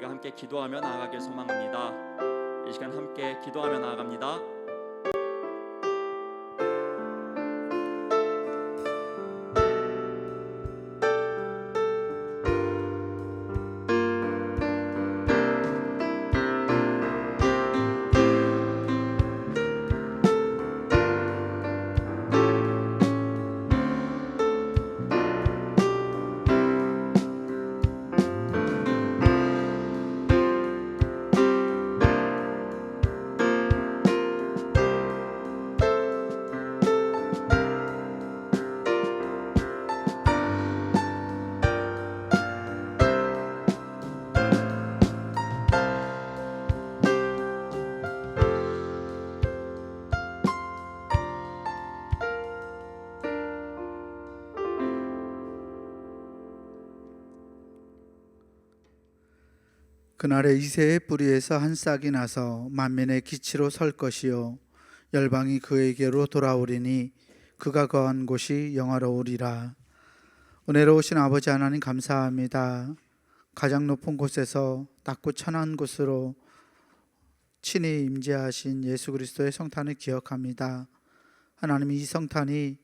우리가 함께 기도하며 나아가길 소망합니다. 이 시간 함께 기도하며 나아갑니다. 그날에 이새의 뿌리에서 한 싹이 나서 만민의 기치로 설 것이요 열방이 그에게로 돌아오리니 그가 거한 곳이 영화로우리라. 은혜로우신 아버지 하나님 감사합니다. 가장 높은 곳에서 낮고 천한 곳으로 친히 임재하신 예수 그리스도의 성탄을 기억합니다. 하나님, 이 성탄이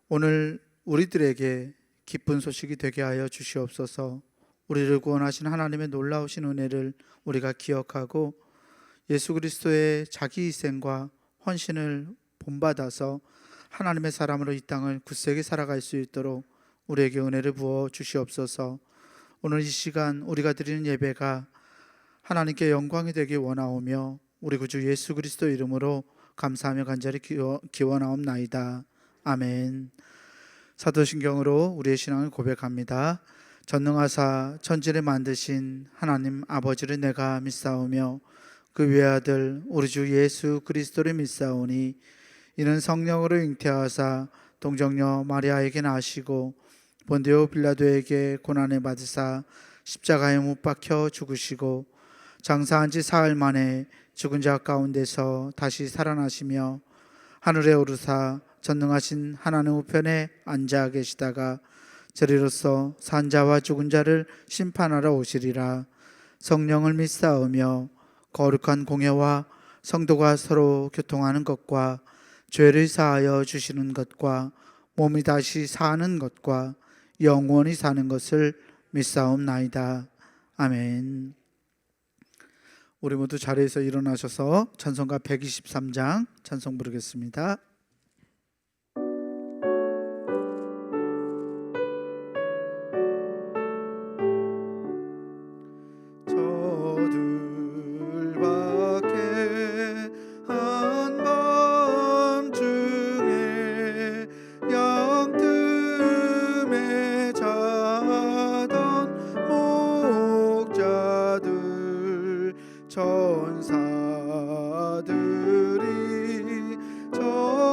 오늘 우리들에게 기쁜 소식이 되게 하여 주시옵소서. 우리를 구원하신 하나님의 놀라우신 은혜를 우리가 기억하고 예수 그리스도의 자기 희생과 헌신을 본받아서 하나님의 사람으로 이 땅을 굳세게 살아갈 수 있도록 우리에게 은혜를 부어 주시옵소서. 오늘 이 시간 우리가 드리는 예배가 하나님께 영광이 되기 원하오며 우리 구주 예수 그리스도 이름으로 감사하며 간절히 기원하옵나이다. 아멘. 사도신경으로 우리의 신앙을 고백합니다. 전능하사 천지를 만드신 하나님 아버지를 내가 믿사오며 그 외아들 우리 주 예수 그리스도를 믿사오니 이는 성령으로 잉태하사 동정녀 마리아에게 나시고 본디오 빌라도에게 고난을 받으사 십자가에 못 박혀 죽으시고 장사한 지 사흘 만에 죽은 자 가운데서 다시 살아나시며 하늘에 오르사 전능하신 하나님 우편에 앉아 계시다가 저리로서 산자와 죽은 자를 심판하러 오시리라. 성령을 믿사오며 거룩한 공예와 성도가 서로 교통하는 것과 죄를 사하여 주시는 것과 몸이 다시 사는 것과 영원히 사는 것을 믿사옵나이다. 아멘. 우리 모두 자리에서 일어나셔서 찬송가 123장 찬송 부르겠습니다. 천사들이 저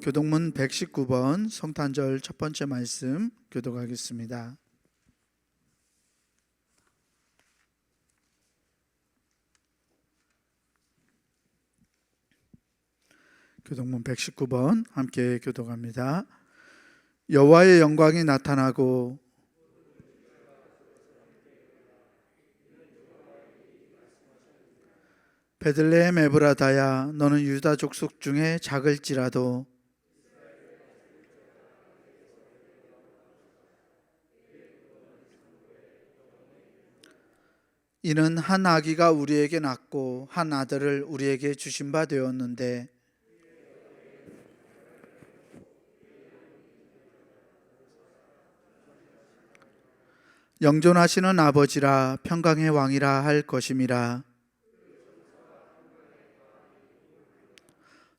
교동문 119번 성탄절 첫 번째 말씀 교독하겠습니다. 교동문 119번 함께 교독합니다. 여호와의 영광이 나타나고 베들레헴 에브라다야, 너는 유다 족속 중에 작을지라도 이는 한 아기가 우리에게 낳고 한 아들을 우리에게 주신 바 되었는데 영존하시는 아버지라 평강의 왕이라 할 것임이라.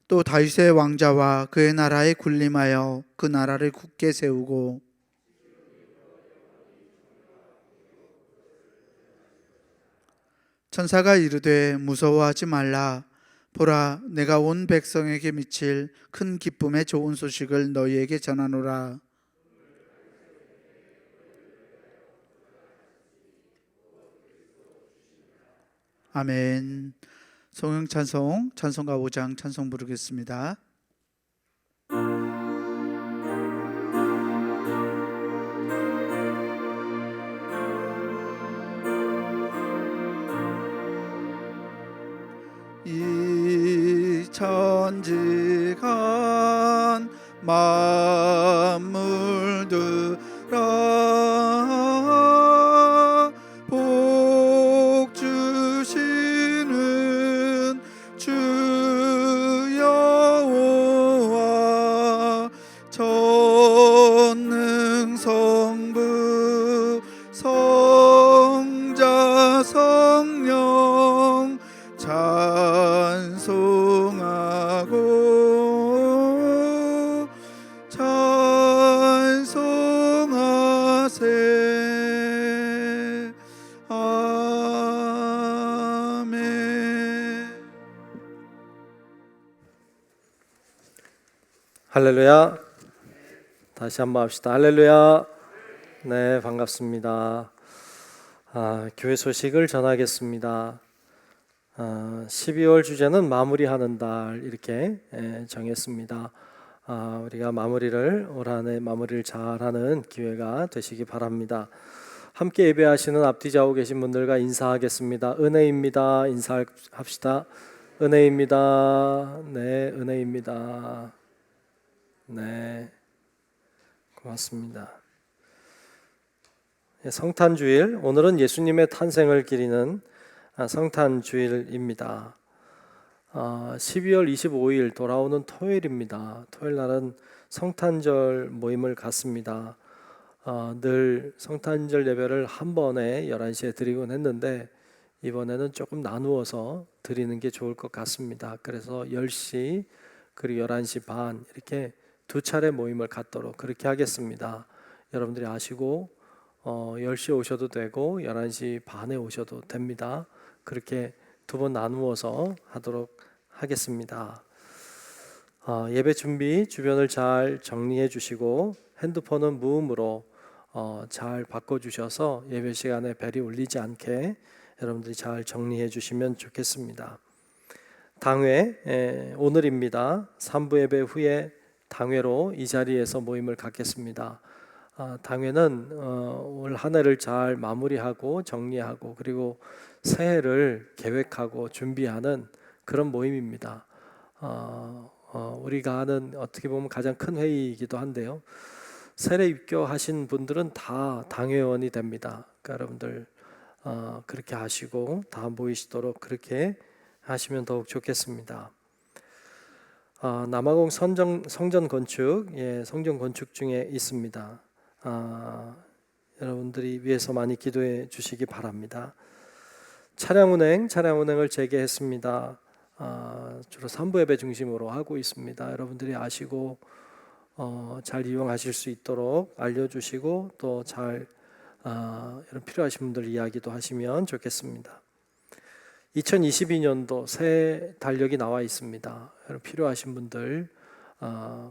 또 다윗의 왕자와 그의 나라에 군림하여 그 나라를 굳게 세우고 천사가 이르되 무서워하지 말라. 보라, 내가 온 백성에게 미칠 큰 기쁨의 좋은 소식을 너희에게 전하노라. 아멘. 성령 찬송, 찬송가 5장 찬송 부르겠습니다. 이 천지간 만물들아 복 주시는 주 여호와 전능 성부 성자 성령 찬송하고 찬송하세. 아멘. 할렐루야. 다시 한번 합시다. 할렐루야. 네, 반갑습니다. 교회 소식을 전하겠습니다. 12월 주제는 마무리하는 달 이렇게 정했습니다. 우리가 올 한해 마무리를 잘하는 기회가 되시기 바랍니다. 함께 예배하시는 앞뒤 좌우 계신 분들과 인사하겠습니다. 은혜입니다. 인사합시다. 은혜입니다. 네, 은혜입니다. 네, 고맙습니다. 성탄주일, 오늘은 예수님의 탄생을 기리는 성탄주일입니다. 12월 25일 돌아오는 토요일입니다. 토요일 날은 성탄절 모임을 갖습니다. 늘 성탄절 예배를 한 번에 11시에 드리곤 했는데 이번에는 조금 나누어서 드리는 게 좋을 것 같습니다. 그래서 10시 그리고 11시 반 이렇게 두 차례 모임을 갖도록 그렇게 하겠습니다. 여러분들이 아시고 10시에 오셔도 되고 11시 반에 오셔도 됩니다. 그렇게 두 번 나누어서 하도록 하겠습니다. 예배 준비 주변을 잘 정리해 주시고 핸드폰은 무음으로 잘 바꿔주셔서 예배 시간에 벨이 울리지 않게 여러분들이 잘 정리해 주시면 좋겠습니다. 당회 오늘입니다. 3부 예배 후에 당회로 이 자리에서 모임을 갖겠습니다. 당회는 올 한 해를 잘 마무리하고 정리하고 그리고 새해를 계획하고 준비하는 그런 모임입니다. 우리가 하는 어떻게 보면 가장 큰 회의이기도 한데요. 세례 입교하신 분들은 다 당회원이 됩니다. 그러니까 여러분들 그렇게 하시고 다 모이시도록 그렇게 하시면 더욱 좋겠습니다. 남아공 성전 건축, 성전 건축 중에 있습니다. 여러분들이 위해서 많이 기도해 주시기 바랍니다. 차량 운행을 재개했습니다. 주로 3부 예배 중심으로 하고 있습니다. 여러분들이 아시고 잘 이용하실 수 있도록 알려주시고 또 잘 필요하신 분들 이야기도 하시면 좋겠습니다. 2022년도 새 달력이 나와 있습니다. 필요하신 분들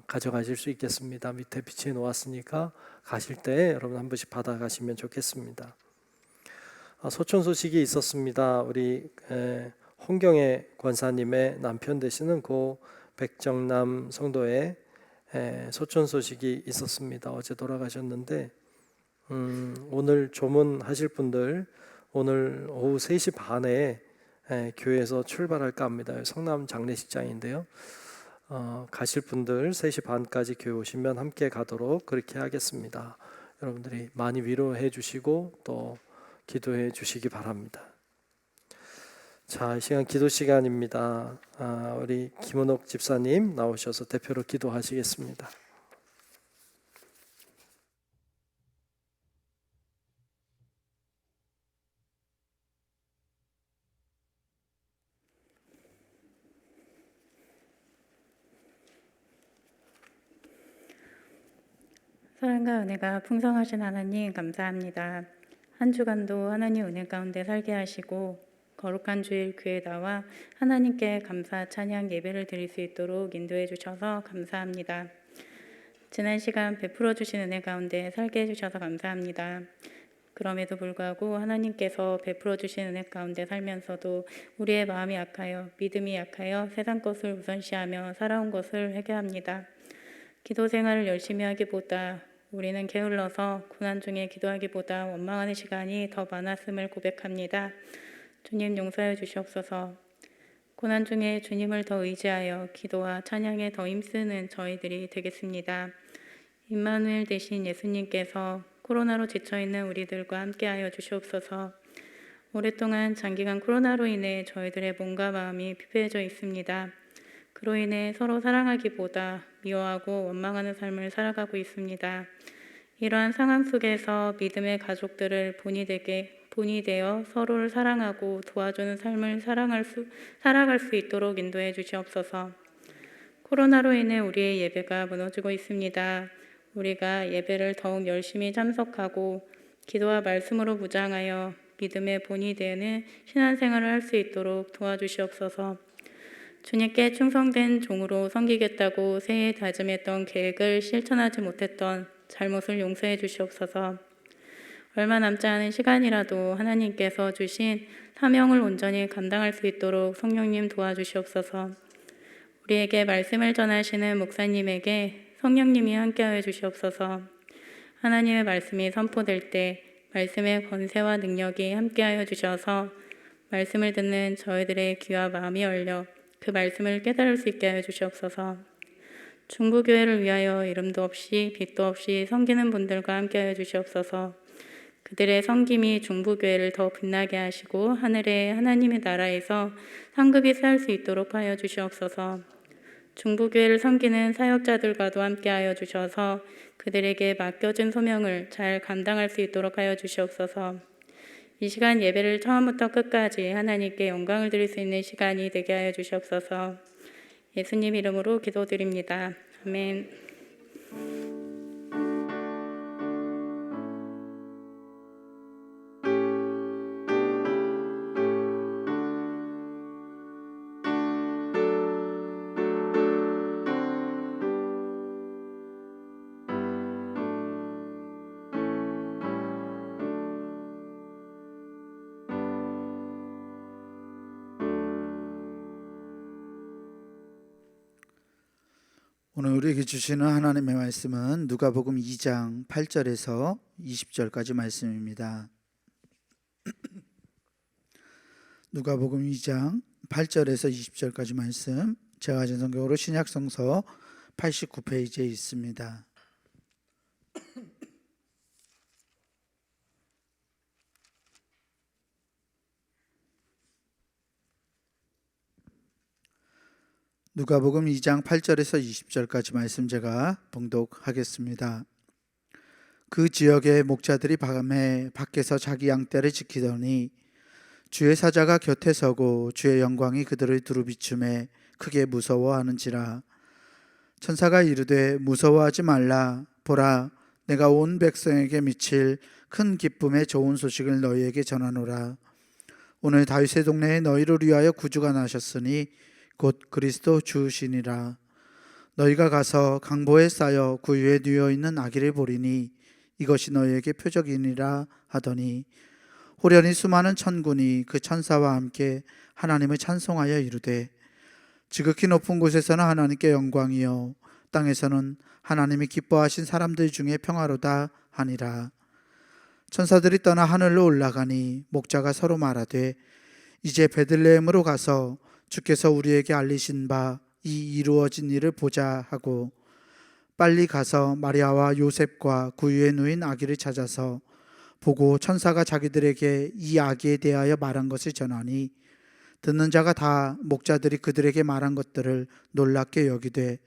가져가실 수 있겠습니다. 밑에 비치해 놓았으니까 가실 때 여러분 한 번씩 받아가시면 좋겠습니다. 소촌 소식이 있었습니다. 우리 홍경애 권사님의 남편 되시는 고 백정남 성도의 소촌 소식이 있었습니다. 어제 돌아가셨는데 오늘 조문하실 분들 오늘 오후 3시 반에 교회에서 출발할까 합니다. 성남 장례식장인데요. 가실 분들 3시 반까지 교회 오시면 함께 가도록 그렇게 하겠습니다. 여러분들이 많이 위로해 주시고 또 기도해 주시기 바랍니다. 자, 이 시간 기도 시간입니다. 우리 김은옥 집사님 나오셔서 대표로 기도하시겠습니다. 사랑과 은혜가 풍성하신 하나님 감사합니다. 한 주간도 하나님 은혜 가운데 살게 하시고 거룩한 주일 교회에 나와 하나님께 감사 찬양 예배를 드릴 수 있도록 인도해 주셔서 감사합니다. 지난 시간 베풀어 주신 은혜 가운데 살게 해주셔서 감사합니다. 그럼에도 불구하고 하나님께서 베풀어 주신 은혜 가운데 살면서도 우리의 마음이 약하여 믿음이 약하여 세상 것을 우선시하며 살아온 것을 회개합니다. 기도 생활을 열심히 하기보다 우리는 게을러서 고난 중에 기도하기보다 원망하는 시간이 더 많았음을 고백합니다. 주님 용서해 주시옵소서. 고난 중에 주님을 더 의지하여 기도와 찬양에 더 힘쓰는 저희들이 되겠습니다. 임마누엘 되신 예수님께서 코로나로 지쳐있는 우리들과 함께하여 주시옵소서. 오랫동안 장기간 코로나로 인해 저희들의 몸과 마음이 피폐해져 있습니다. 그로 인해 서로 사랑하기보다 미워하고 원망하는 삶을 살아가고 있습니다. 이러한 상황 속에서 믿음의 가족들을 본이 되어 서로를 사랑하고 도와주는 삶을 살아갈 수 있도록 인도해 주시옵소서. 코로나로 인해 우리의 예배가 무너지고 있습니다. 우리가 예배를 더욱 열심히 참석하고 기도와 말씀으로 무장하여 믿음의 본이 되는 신앙생활을 할 수 있도록 도와주시옵소서. 주님께 충성된 종으로 섬기겠다고 새해 다짐했던 계획을 실천하지 못했던 잘못을 용서해 주시옵소서. 얼마 남지 않은 시간이라도 하나님께서 주신 사명을 온전히 감당할 수 있도록 성령님 도와주시옵소서. 우리에게 말씀을 전하시는 목사님에게 성령님이 함께하여 주시옵소서. 하나님의 말씀이 선포될 때 말씀의 권세와 능력이 함께하여 주셔서 말씀을 듣는 저희들의 귀와 마음이 열려 그 말씀을 깨달을 수 있게 하여 주시옵소서. 중부교회를 위하여 이름도 없이 빛도 없이 섬기는 분들과 함께하여 주시옵소서. 그들의 섬김이 중부교회를 더 빛나게 하시고 하늘의 하나님의 나라에서 상급이 쌓일 수 있도록 하여 주시옵소서. 중부교회를 섬기는 사역자들과도 함께하여 주셔서 그들에게 맡겨진 소명을 잘 감당할 수 있도록 하여 주시옵소서. 이 시간 예배를 처음부터 끝까지 하나님께 영광을 드릴 수 있는 시간이 되게 하여 주시옵소서. 예수님 이름으로 기도드립니다. 아멘. 오늘 우리에게 주시는 하나님의 말씀은 누가복음 2장 8절에서 20절까지 말씀입니다. 누가복음 2장 8절에서 20절까지 말씀, 제가 가진 성경으로 신약성서 89페이지에 있습니다. 누가복음 2장 8절에서 20절까지 말씀 제가 봉독하겠습니다. 그 지역의 목자들이 밤에 밖에서 자기 양떼를 지키더니 주의 사자가 곁에 서고 주의 영광이 그들을 두루 비추매 크게 무서워하는지라. 천사가 이르되 무서워하지 말라. 보라, 내가 온 백성에게 미칠 큰 기쁨의 좋은 소식을 너희에게 전하노라. 오늘 다윗의 동네에 너희를 위하여 구주가 나셨으니 곧 그리스도 주시니라. 너희가 가서 강보에 쌓여 그 위에 누워 있는 아기를 보리니 이것이 너희에게 표적이니라 하더니 호련히 수많은 천군이 그 천사와 함께 하나님을 찬송하여 이르되 지극히 높은 곳에서는 하나님께 영광이요 땅에서는 하나님이 기뻐하신 사람들 중에 평화로다 하니라. 천사들이 떠나 하늘로 올라가니 목자가 서로 말하되 이제 베들레헴으로 가서 주께서 우리에게 알리신 바 이 이루어진 일을 보자 하고 빨리 가서 마리아와 요셉과 그 위에 누인 아기를 찾아서 보고 천사가 자기들에게 이 아기에 대하여 말한 것을 전하니 듣는 자가 다 목자들이 그들에게 말한 것들을 놀랍게 여기되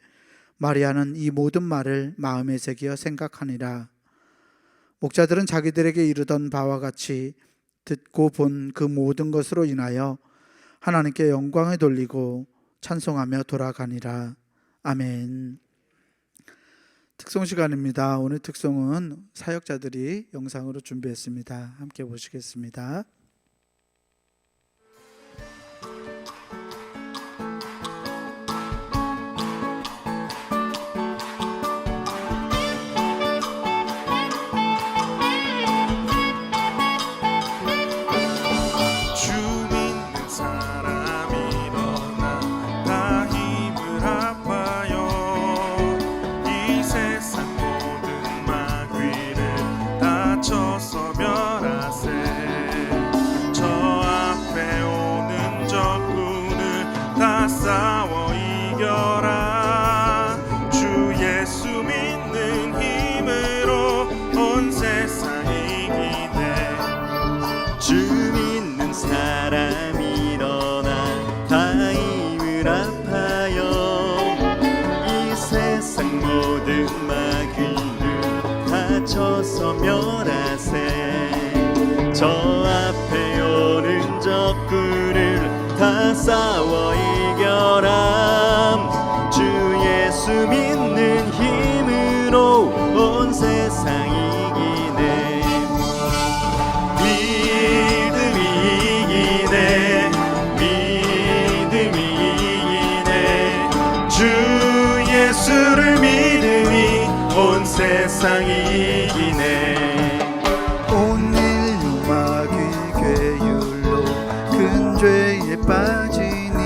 마리아는 이 모든 말을 마음에 새겨 생각하니라. 목자들은 자기들에게 이르던 바와 같이 듣고 본 그 모든 것으로 인하여 하나님께 영광을 돌리고 찬송하며 돌아가니라. 아멘. 특송 시간입니다. 오늘 특송은 사역자들이 영상으로 준비했습니다. 함께 보시겠습니다. 싸워 이겨라. 주 예수 믿는 힘으로 온 세상 이기네. 주 믿는 사람 일어나 다 힘을 합하여 이 세상 모든 마귀를 다 쳐서 멸하세. 저 앞에 오는 적군을 다 싸워 이겨라. 주 예수 믿는 힘으로 온 세상 이기네. 믿음이 이기네. 믿음이 이기네. 주 예수를 믿음이 온 세상 이기네. 온 인류 마귀 괴율로 큰 죄에 빠지니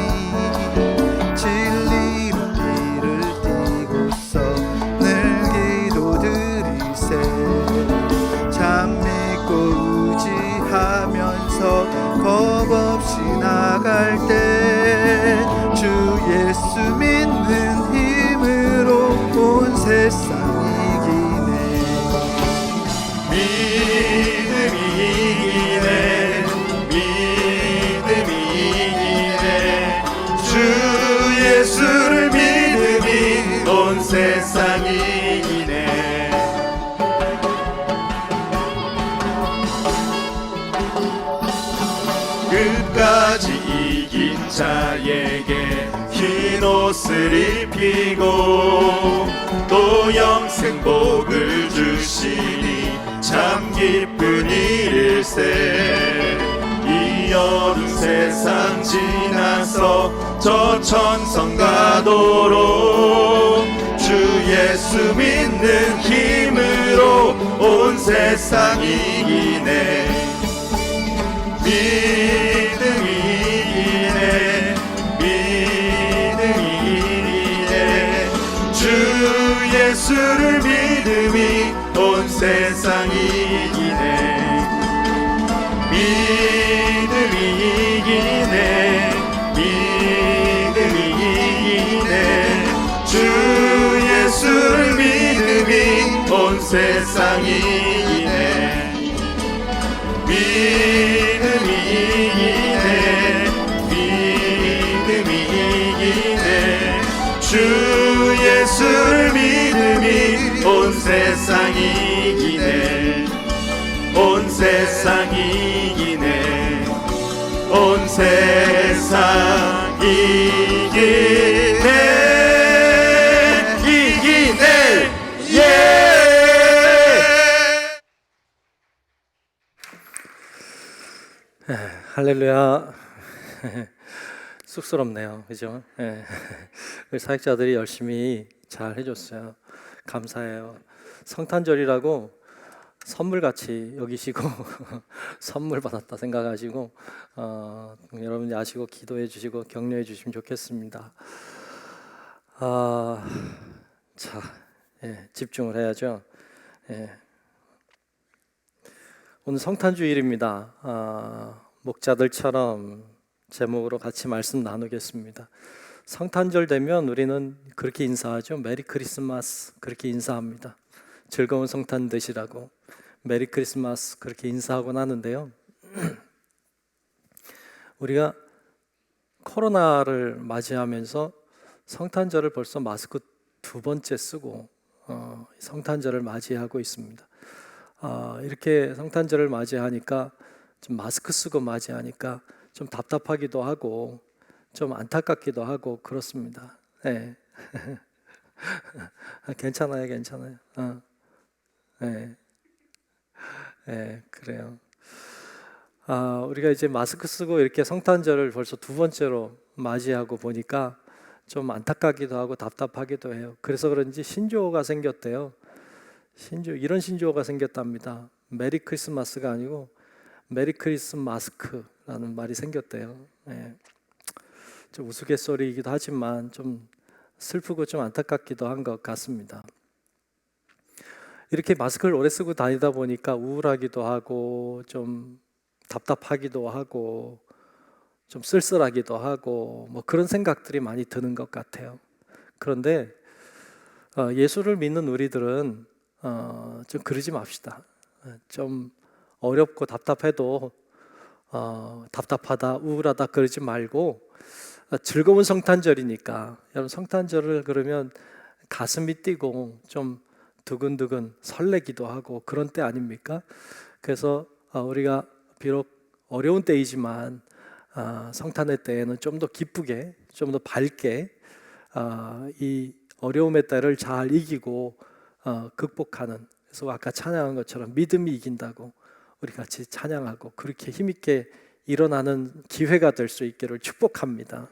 진리로 길을 띠고서 늘 기도드리세. 참 믿고 의지하면서 겁없이 나갈 때 주 예수 믿는 힘으로 온 세상 이기네. 믿음이 이기네. 믿음이 이기네. 주 예수를 믿음이 온 세상 이기네. 끝까지 이긴 자에게 흰 옷을 입히고 또 영생 복을 주시니 참 기쁜 일일세. 이 어두운 세상 지나서 저 천성 가도록 주 예수 믿는 힘으로 온 세상 이기네. 믿음이 이기네. 믿음이 이기네. 주 예수를 믿음이 온 세상 이기네. 믿음이 이기네. 믿음이 이기네. 주 예수를 믿음이 온 세상 이기네. 믿음이 이기네. 믿음이 이기네. 주 예수를 믿음이 온 세상 이기네. 온 세상 이기네. 온 세상 이기네. 이기네. 예. 할렐루야. 쑥스럽네요, 그죠? 예. 우리 사역자들이 열심히 잘 해줬어요. 감사해요. 성탄절이라고 선물같이 여기시고 선물 받았다 생각하시고 여러분이 아시고 기도해 주시고 격려해 주시면 좋겠습니다. 자, 집중을 해야죠. 오늘 성탄주일입니다. 목자들처럼 제목으로 같이 말씀 나누겠습니다. 성탄절 되면 우리는 그렇게 인사하죠. 메리 크리스마스 그렇게 인사합니다. 즐거운 성탄 되시라고 메리 크리스마스 그렇게 인사하곤 하는데요. 우리가 코로나를 맞이하면서 성탄절을 벌써 마스크 2번째 쓰고 성탄절을 맞이하고 있습니다. 이렇게 성탄절을 맞이하니까 좀 마스크 쓰고 맞이하니까 좀 답답하기도 하고 좀 안타깝기도 하고 그렇습니다. 네. 괜찮아요. 그래요. 우리가 이제 마스크 쓰고 이렇게 성탄절을 벌써 2번째로 맞이하고 보니까 좀 안타깝기도 하고 답답하기도 해요. 그래서 그런지 신조어가 생겼대요. 이런 신조어가 생겼답니다. 메리 크리스마스가 아니고 메리 크리스마스크라는 말이 생겼대요. 좀 우스갯소리이기도 하지만 좀 슬프고 좀 안타깝기도 한 것 같습니다. 이렇게 마스크를 오래 쓰고 다니다 보니까 우울하기도 하고 좀 답답하기도 하고 좀 쓸쓸하기도 하고 뭐 그런 생각들이 많이 드는 것 같아요. 그런데 예수를 믿는 우리들은 좀 그러지 맙시다. 좀 어렵고 답답해도 답답하다 우울하다 그러지 말고 즐거운 성탄절이니까 여러분 성탄절을 그러면 가슴이 뛰고 좀 두근두근 설레기도 하고 그런 때 아닙니까? 그래서 우리가 비록 어려운 때이지만 성탄의 때에는 좀 더 기쁘게 좀 더 밝게 이 어려움의 때를 잘 이기고 극복하는, 그래서 아까 찬양한 것처럼 믿음이 이긴다고 우리 같이 찬양하고 그렇게 힘있게 일어나는 기회가 될 수 있기를 축복합니다.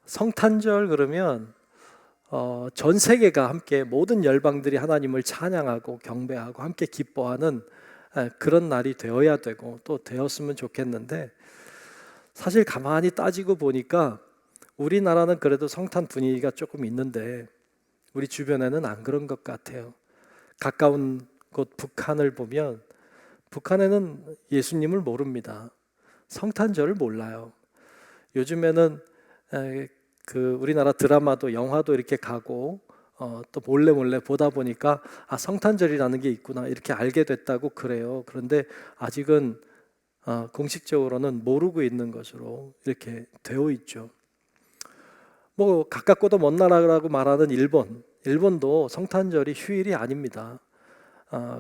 성탄절 그러면 전 세계가 함께 모든 열방들이 하나님을 찬양하고 경배하고 함께 기뻐하는 그런 날이 되어야 되고 또 되었으면 좋겠는데, 사실 가만히 따지고 보니까 우리나라는 그래도 성탄 분위기가 조금 있는데 우리 주변에는 안 그런 것 같아요. 가까운 곳 북한을 보면 북한에는 예수님을 모릅니다. 성탄절을 몰라요. 요즘에는 그 우리나라 드라마도 영화도 이렇게 가고 또 몰래 보다 보니까 성탄절이라는 게 있구나 이렇게 알게 됐다고 그래요. 그런데 아직은 공식적으로는 모르고 있는 것으로 이렇게 되어 있죠. 뭐 가깝고도 먼 나라라고 말하는 일본도 성탄절이 휴일이 아닙니다.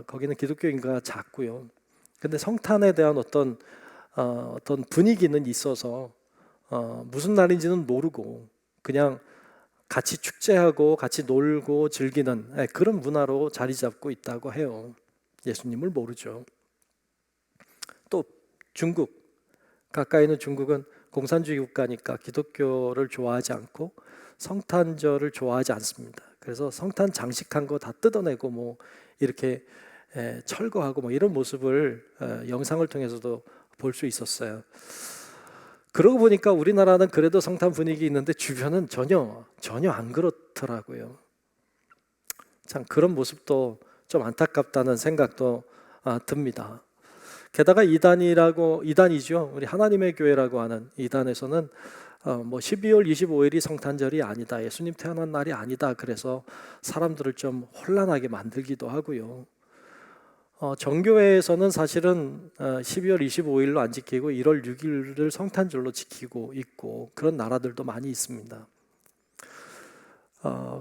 거기는 기독교 인구가 작고요. 근데 성탄에 대한 어떤 분위기는 있어서 무슨 날인지는 모르고 그냥 같이 축제하고 같이 놀고 즐기는 그런 문화로 자리 잡고 있다고 해요. 예수님을 모르죠. 또 중국, 가까이 있는 중국은 공산주의 국가니까 기독교를 좋아하지 않고 성탄절을 좋아하지 않습니다. 그래서 성탄 장식한 거 다 뜯어내고 뭐 이렇게 철거하고 뭐 이런 모습을 영상을 통해서도 볼 수 있었어요. 그러고 보니까 우리나라는 그래도 성탄 분위기 있는데 주변은 전혀 안 그렇더라고요. 참 그런 모습도 좀 안타깝다는 생각도 듭니다. 게다가 이단이죠. 우리 하나님의 교회라고 하는 이단에서는 뭐 12월 25일이 성탄절이 아니다, 예수님 태어난 날이 아니다, 그래서 사람들을 좀 혼란하게 만들기도 하고요. 정교회에서는 사실은 12월 25일로 안 지키고 1월 6일을 성탄절로 지키고 있고 그런 나라들도 많이 있습니다.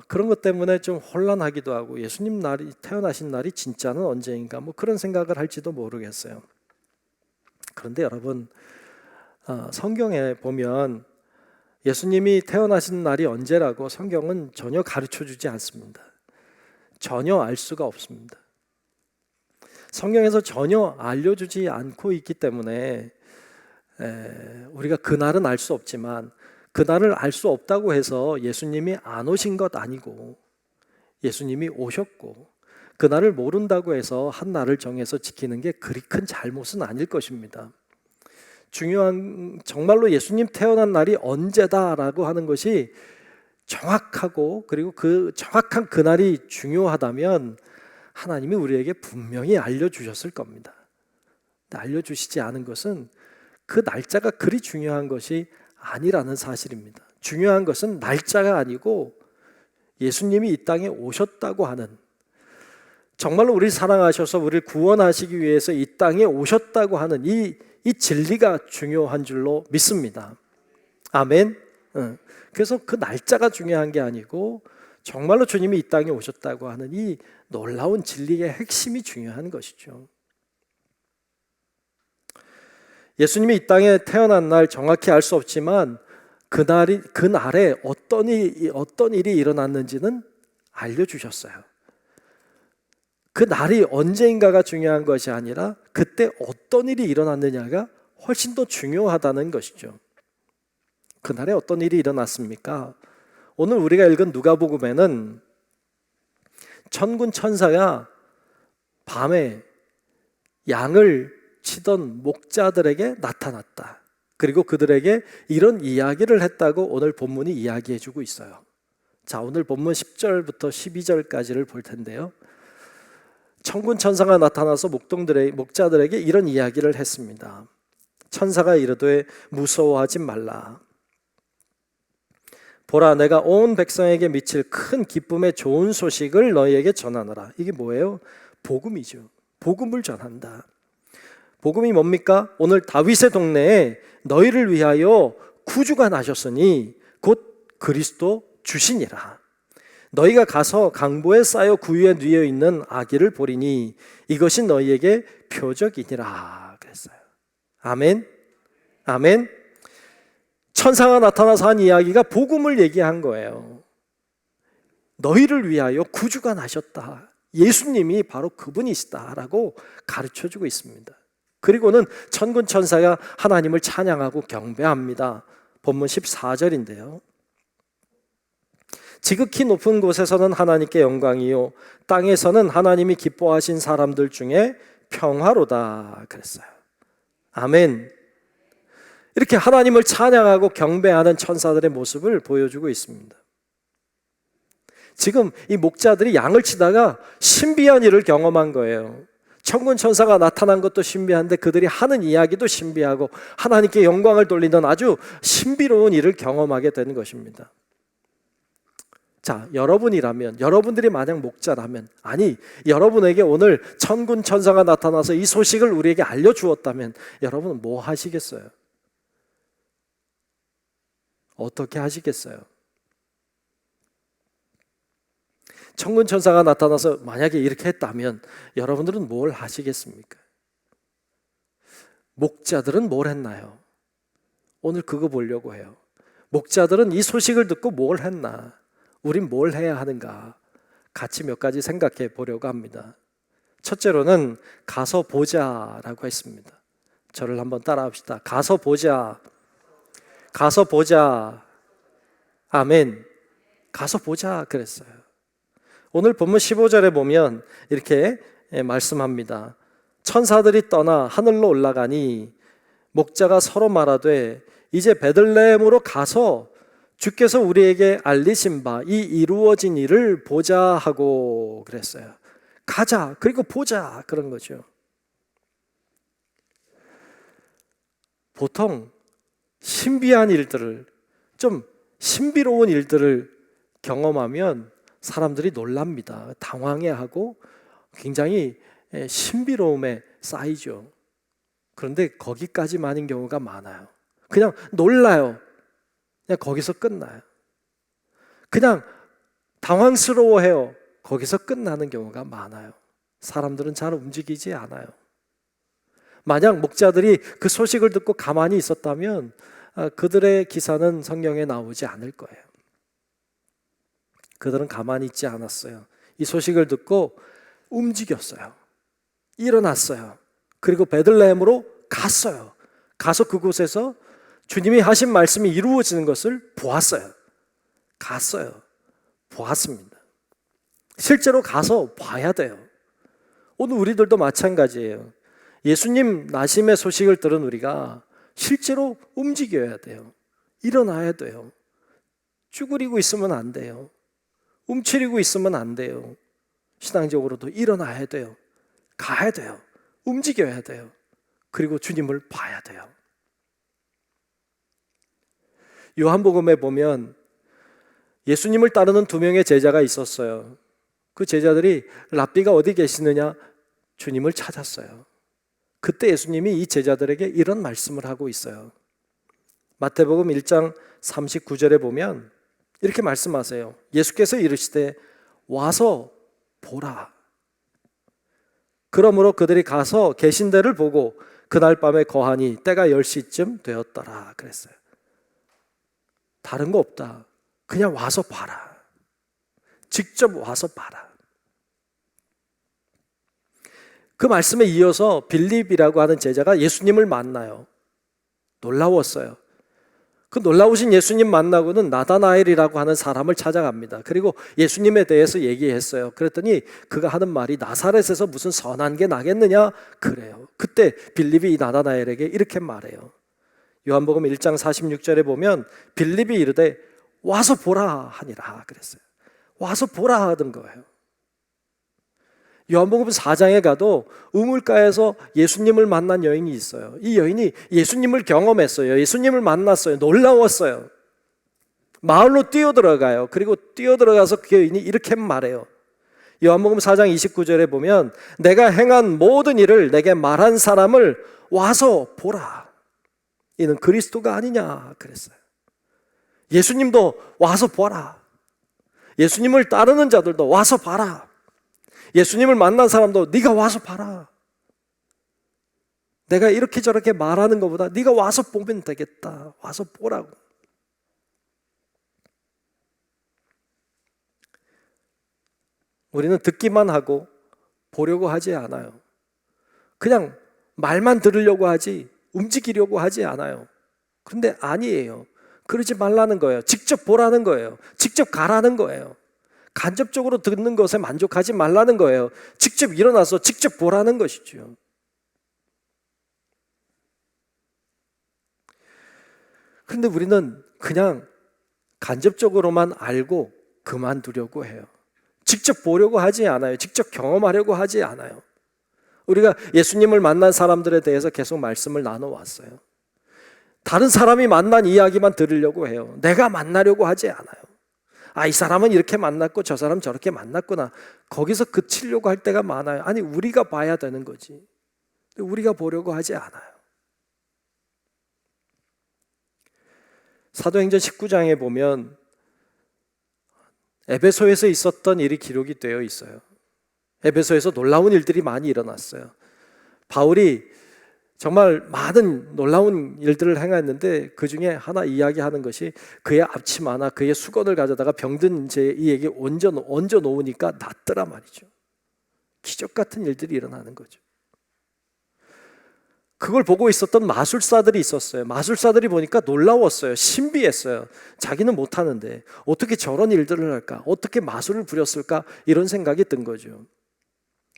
그런 것 때문에 좀 혼란하기도 하고 예수님 태어나신 날이 진짜는 언제인가 뭐 그런 생각을 할지도 모르겠어요. 그런데 여러분, 성경에 보면 예수님이 태어나신 날이 언제라고 성경은 전혀 가르쳐주지 않습니다. 전혀 알 수가 없습니다. 성경에서 전혀 알려주지 않고 있기 때문에 우리가 그날은 알 수 없지만 그날을 알 수 없다고 해서 예수님이 안 오신 것 아니고 예수님이 오셨고 그날을 모른다고 해서 한 날을 정해서 지키는 게 그리 큰 잘못은 아닐 것입니다. 중요한 정말로 예수님 태어난 날이 언제다라고 하는 것이 정확하고 그리고 그 정확한 그날이 중요하다면 하나님이 우리에게 분명히 알려주셨을 겁니다. 알려주시지 않은 것은 그 날짜가 그리 중요한 것이 아니라는 사실입니다. 중요한 것은 날짜가 아니고 예수님이 이 땅에 오셨다고 하는, 정말로 우리를 사랑하셔서 우리를 구원하시기 위해서 이 땅에 오셨다고 하는 이 진리가 중요한 줄로 믿습니다. 아멘. 그래서 그 날짜가 중요한 게 아니고 정말로 주님이 이 땅에 오셨다고 하는 이 놀라운 진리의 핵심이 중요한 것이죠. 예수님이 이 땅에 태어난 날 정확히 알 수 없지만 그날에 어떤 일이 일어났는지는 알려주셨어요. 그 날이 언제인가가 중요한 것이 아니라 그때 어떤 일이 일어났느냐가 훨씬 더 중요하다는 것이죠. 그날에 어떤 일이 일어났습니까? 오늘 우리가 읽은 누가복음에는 천군 천사가 밤에 양을 치던 목자들에게 나타났다. 그리고 그들에게 이런 이야기를 했다고 오늘 본문이 이야기해주고 있어요. 자, 오늘 본문 10절부터 12절까지를 볼 텐데요. 천군 천사가 나타나서 목자들에게 이런 이야기를 했습니다. 천사가 이르되 무서워하지 말라. 보라, 내가 온 백성에게 미칠 큰 기쁨의 좋은 소식을 너희에게 전하노라. 이게 뭐예요? 복음이죠. 복음을 전한다. 복음이 뭡니까? 오늘 다윗의 동네에 너희를 위하여 구주가 나셨으니 곧 그리스도 주시니라. 너희가 가서 강보에 쌓여 구유에 누워 있는 아기를 보리니 이것이 너희에게 표적이니라 그랬어요. 아멘. 아멘. 천사가 나타나서 한 이야기가 복음을 얘기한 거예요. 너희를 위하여 구주가 나셨다. 예수님이 바로 그분이시다라고 가르쳐주고 있습니다. 그리고는 천군 천사가 하나님을 찬양하고 경배합니다. 본문 14절인데요. 지극히 높은 곳에서는 하나님께 영광이요 땅에서는 하나님이 기뻐하신 사람들 중에 평화로다 그랬어요. 아멘. 이렇게 하나님을 찬양하고 경배하는 천사들의 모습을 보여주고 있습니다. 지금 이 목자들이 양을 치다가 신비한 일을 경험한 거예요. 천군 천사가 나타난 것도 신비한데 그들이 하는 이야기도 신비하고 하나님께 영광을 돌리는 아주 신비로운 일을 경험하게 되는 것입니다. 자, 여러분들이 만약 목자라면, 아니 여러분에게 오늘 천군 천사가 나타나서 이 소식을 우리에게 알려주었다면 여러분은 뭐 하시겠어요? 어떻게 하시겠어요? 천군 천사가 나타나서 만약에 이렇게 했다면 여러분들은 뭘 하시겠습니까? 목자들은 뭘 했나요? 오늘 그거 보려고 해요. 목자들은 이 소식을 듣고 뭘 했나? 우린 뭘 해야 하는가? 같이 몇 가지 생각해 보려고 합니다. 첫째로는 가서 보자라고 했습니다. 저를 한번 따라합시다. 가서 보자. 가서 보자. 아멘. 가서 보자 그랬어요. 오늘 본문 15절에 보면 이렇게 말씀합니다. 천사들이 떠나 하늘로 올라가니 목자가 서로 말하되 이제 베들레헴으로 가서 주께서 우리에게 알리신 바 이 이루어진 일을 보자 하고 그랬어요. 가자, 그리고 보자 그런 거죠. 보통 신비한 일들을, 좀 신비로운 일들을 경험하면 사람들이 놀랍니다. 당황해하고 굉장히 신비로움에 쌓이죠. 그런데 거기까지만인 경우가 많아요. 그냥 놀라요. 그냥 거기서 끝나요. 그냥 당황스러워해요. 거기서 끝나는 경우가 많아요. 사람들은 잘 움직이지 않아요. 만약 목자들이 그 소식을 듣고 가만히 있었다면 그들의 기사는 성경에 나오지 않을 거예요. 그들은 가만히 있지 않았어요. 이 소식을 듣고 움직였어요. 일어났어요. 그리고 베들레헴으로 갔어요. 가서 그곳에서 주님이 하신 말씀이 이루어지는 것을 보았어요. 갔어요. 보았습니다. 실제로 가서 봐야 돼요. 오늘 우리들도 마찬가지예요. 예수님 나심의 소식을 들은 우리가 실제로 움직여야 돼요. 일어나야 돼요. 쭈그리고 있으면 안 돼요. 움츠리고 있으면 안 돼요. 신앙적으로도 일어나야 돼요. 가야 돼요. 움직여야 돼요. 그리고 주님을 봐야 돼요. 요한복음에 보면 예수님을 따르는 2명의 제자가 있었어요. 그 제자들이 랍비가 어디 계시느냐 주님을 찾았어요. 그때 예수님이 이 제자들에게 이런 말씀을 하고 있어요. 마태복음 1장 39절에 보면 이렇게 말씀하세요. 예수께서 이르시되 와서 보라. 그러므로 그들이 가서 계신 데를 보고 그날 밤에 거하니 때가 10시쯤 되었더라 그랬어요. 다른 거 없다. 그냥 와서 봐라. 직접 와서 봐라. 그 말씀에 이어서 빌립이라고 하는 제자가 예수님을 만나요. 놀라웠어요. 그 놀라우신 예수님 만나고는 나다나엘이라고 하는 사람을 찾아갑니다. 그리고 예수님에 대해서 얘기했어요. 그랬더니 그가 하는 말이 나사렛에서 무슨 선한 게 나겠느냐? 그래요. 그때 빌립이 이 나다나엘에게 이렇게 말해요. 요한복음 1장 46절에 보면 빌립이 이르되 와서 보라 하니라 그랬어요. 와서 보라 하던 거예요. 요한복음 4장에 가도 우물가에서 예수님을 만난 여인이 있어요. 이 여인이 예수님을 경험했어요. 예수님을 만났어요. 놀라웠어요. 마을로 뛰어들어가요. 그리고 뛰어들어가서 그 여인이 이렇게 말해요. 요한복음 4장 29절에 보면 내가 행한 모든 일을 내게 말한 사람을 와서 보라. 이는 그리스도가 아니냐 그랬어요. 예수님도 와서 보라. 예수님을 따르는 자들도 와서 봐라. 예수님을 만난 사람도 네가 와서 봐라. 내가 이렇게 저렇게 말하는 것보다 네가 와서 보면 되겠다. 와서 보라고. 우리는 듣기만 하고 보려고 하지 않아요. 그냥 말만 들으려고 하지 움직이려고 하지 않아요. 그런데 아니에요. 그러지 말라는 거예요. 직접 보라는 거예요. 직접 가라는 거예요. 간접적으로 듣는 것에 만족하지 말라는 거예요. 직접 일어나서 직접 보라는 것이죠. 그런데 우리는 그냥 간접적으로만 알고 그만두려고 해요. 직접 보려고 하지 않아요. 직접 경험하려고 하지 않아요. 우리가 예수님을 만난 사람들에 대해서 계속 말씀을 나눠왔어요. 다른 사람이 만난 이야기만 들으려고 해요. 내가 만나려고 하지 않아요. 이 사람은 이렇게 만났고 저 사람 저렇게 만났구나. 거기서 그치려고 할 때가 많아요. 아니 우리가 봐야 되는 거지. 우리가 보려고 하지 않아요. 사도행전 19장에 보면 에베소에서 있었던 일이 기록이 되어 있어요. 에베소에서 놀라운 일들이 많이 일어났어요. 바울이 정말 많은 놀라운 일들을 행했는데 그 중에 하나 이야기하는 것이 그의 앞치마나 그의 수건을 가져다가 병든 이에게 얹어 놓으니까 낫더라 말이죠. 기적 같은 일들이 일어나는 거죠. 그걸 보고 있었던 마술사들이 있었어요. 마술사들이 보니까 놀라웠어요. 신비했어요. 자기는 못하는데 어떻게 저런 일들을 할까? 어떻게 마술을 부렸을까? 이런 생각이 든 거죠.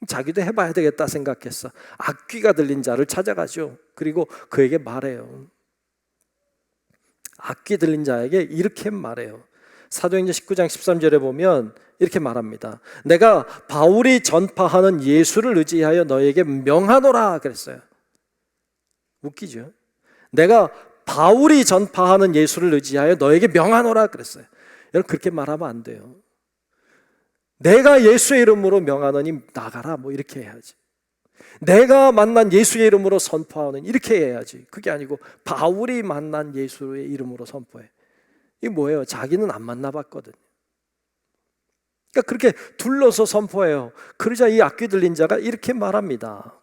자기도 해봐야 되겠다 생각했어. 악귀가 들린 자를 찾아가죠. 그리고 그에게 말해요. 악귀 들린 자에게 이렇게 말해요. 사도행전 19장 13절에 보면 이렇게 말합니다. 내가 바울이 전파하는 예수를 의지하여 너에게 명하노라 그랬어요. 웃기죠? 내가 바울이 전파하는 예수를 의지하여 너에게 명하노라 그랬어요. 여러분 그렇게 말하면 안 돼요. 내가 예수의 이름으로 명하노니 나가라 뭐 이렇게 해야지. 내가 만난 예수의 이름으로 선포하는 이렇게 해야지. 그게 아니고 바울이 만난 예수의 이름으로 선포해. 이게 뭐예요? 자기는 안 만나봤거든요. 그러니까 그렇게 둘러서 선포해요. 그러자 이 악귀 들린 자가 이렇게 말합니다.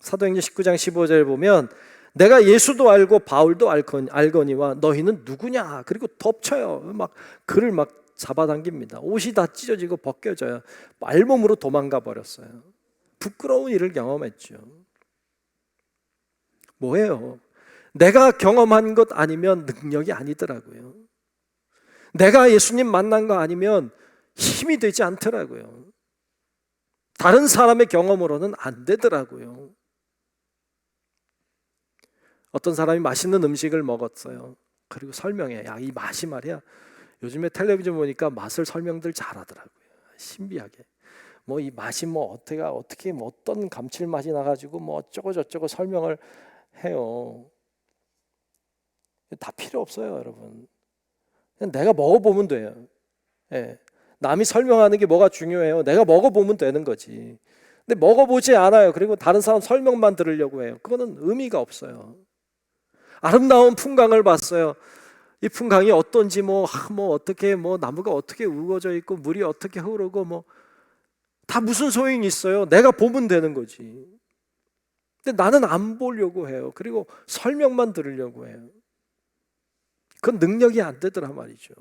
사도행전 19장 15절에 보면 내가 예수도 알고 바울도 알거니와 너희는 누구냐? 그리고 덮쳐요. 막 그를 막 잡아당깁니다. 옷이 다 찢어지고 벗겨져요. 알몸으로 도망가 버렸어요. 부끄러운 일을 경험했죠. 뭐예요? 내가 경험한 것 아니면 능력이 아니더라고요. 내가 예수님 만난 거 아니면 힘이 되지 않더라고요. 다른 사람의 경험으로는 안 되더라고요. 어떤 사람이 맛있는 음식을 먹었어요. 그리고 설명해. 야, 이 맛이 말이야. 요즘에 텔레비전 보니까 맛을 설명들 잘하더라고요. 신비하게. 뭐 이 맛이 뭐 어떻게 뭐 어떤 감칠맛이 나가지고 뭐 어쩌고 저쩌고 설명을 해요. 다 필요 없어요, 여러분. 그냥 내가 먹어보면 돼요. 예. 남이 설명하는 게 뭐가 중요해요? 내가 먹어보면 되는 거지. 근데 먹어보지 않아요. 그리고 다른 사람 설명만 들으려고 해요. 그거는 의미가 없어요. 아름다운 풍광을 봤어요. 이 풍광이 어떤지 어떻게 나무가 어떻게 우거져 있고 물이 어떻게 흐르고 다 무슨 소용이 있어요? 내가 보면 되는 거지. 근데 나는 안 보려고 해요. 그리고 설명만 들으려고 해요. 그건 능력이 안 되더라 말이죠.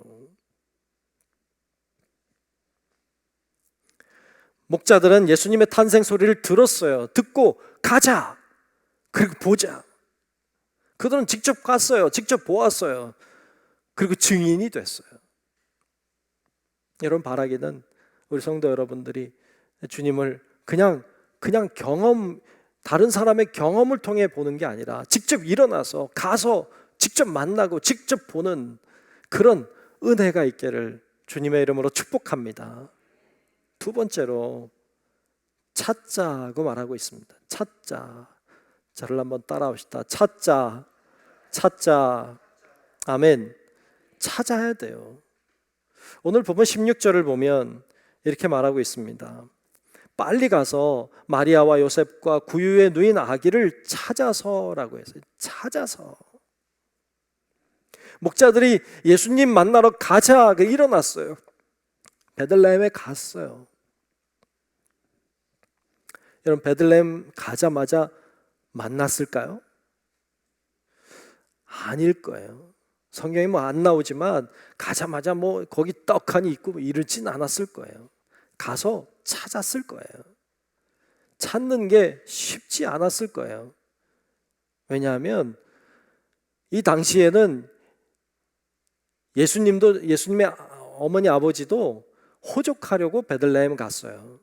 목자들은 예수님의 탄생 소리를 들었어요. 듣고 가자. 그리고 보자. 그들은 직접 갔어요. 직접 보았어요. 그리고 증인이 됐어요. 여러분 바라기는 우리 성도 여러분들이 주님을 그냥 다른 사람의 경험을 통해 보는 게 아니라 직접 일어나서 가서 직접 만나고 직접 보는 그런 은혜가 있기를 주님의 이름으로 축복합니다. 두 번째로 찾자고 말하고 있습니다. 찾자. 저를 한번 따라합시다. 찾자. 아멘. 찾아야 돼요. 오늘 본문 16절을 보면 이렇게 말하고 있습니다. 빨리 가서 마리아와 요셉과 구유에 누인 아기를 찾아서라고 했어요. 찾아서. 목자들이 예수님 만나러 가자 일어났어요. 베들레헴에 갔어요. 여러분 베들레헴 가자마자 만났을까요? 아닐 거예요. 성경에 안 나오지만 가자마자 거기 떡하니 있고 이러진 않았을 거예요. 가서 찾았을 거예요. 찾는 게 쉽지 않았을 거예요. 왜냐하면 이 당시에는 예수님의 어머니 아버지도 호적하려고 베들레헴 갔어요.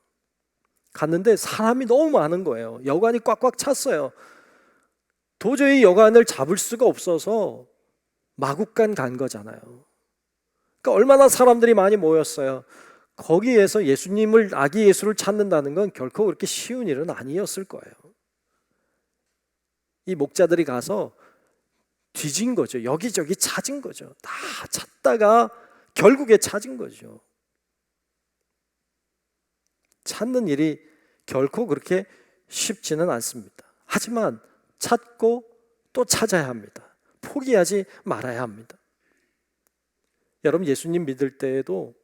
갔는데 사람이 너무 많은 거예요. 여관이 꽉꽉 찼어요. 도저히 여관을 잡을 수가 없어서 마국간 간 거잖아요. 그러니까 얼마나 사람들이 많이 모였어요. 거기에서 아기 예수를 찾는다는 건 결코 그렇게 쉬운 일은 아니었을 거예요. 이 목자들이 가서 뒤진 거죠. 여기저기 찾은 거죠. 다 찾다가 결국에 찾은 거죠. 찾는 일이 결코 그렇게 쉽지는 않습니다. 하지만 찾고 또 찾아야 합니다. 포기하지 말아야 합니다. 여러분 예수님 믿을 때에도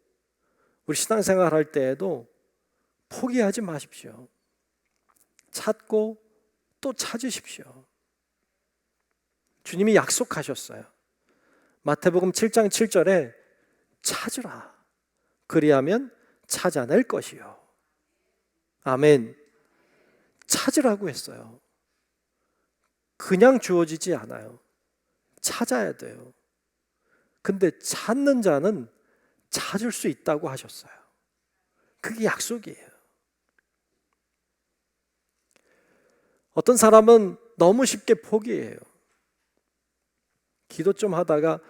우리 신앙생활 할 때에도 포기하지 마십시오. 찾고 또 찾으십시오. 주님이 약속하셨어요. 마태복음 7장 7절에 찾으라. 그리하면 찾아낼 것이요. 아멘. 찾으라고 했어요. 그냥 주어지지 않아요. 찾아야 돼요. 근데 찾는 자는 찾을 수 있다고 하셨어요. 그게 약속이에요. 어떤 사람은 너무 쉽게 포기해요. 기도 좀 하다가